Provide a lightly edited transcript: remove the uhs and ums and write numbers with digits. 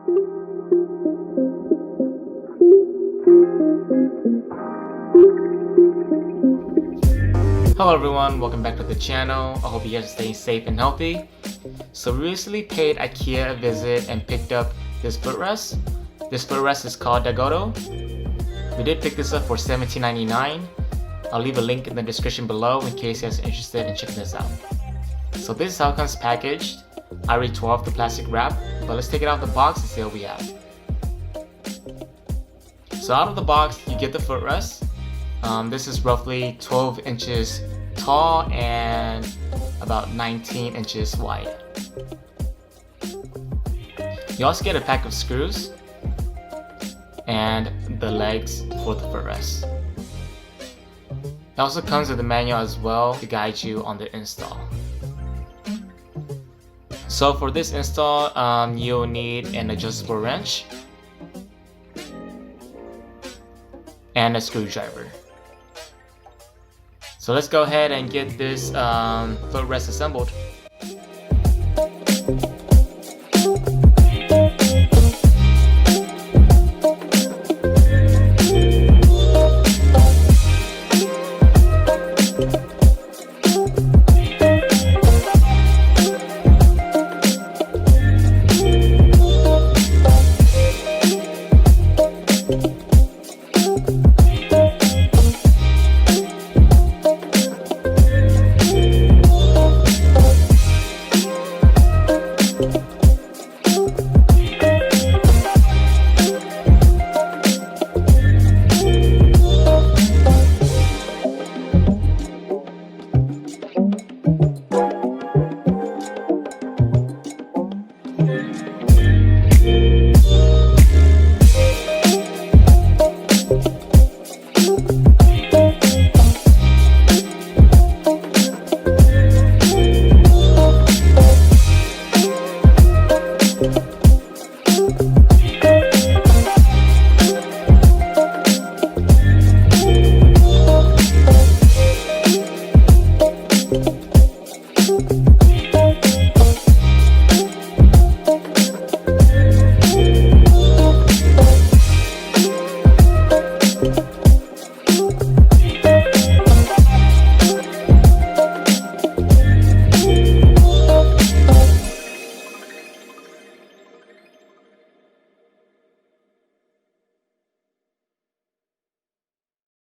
Hello everyone, welcome back to the channel. I hope you guys are staying safe and healthy. So we recently paid IKEA a visit and picked up this footrest. This footrest is called Dagotto. We did pick this up for $17.99. I'll leave a link in the description below in case you guys are interested in checking this out. So this is how it comes packaged. I already tore off the plastic wrap, but let's take it out of the box and see what we have. So out of the box, you get the footrest. This is roughly 12 inches tall and about 19 inches wide. You also get a pack of screws and the legs for the footrest. It also comes with a manual as well to guide you on the install. So for this install, you'll need an adjustable wrench and a screwdriver. So let's go ahead and get this footrest assembled.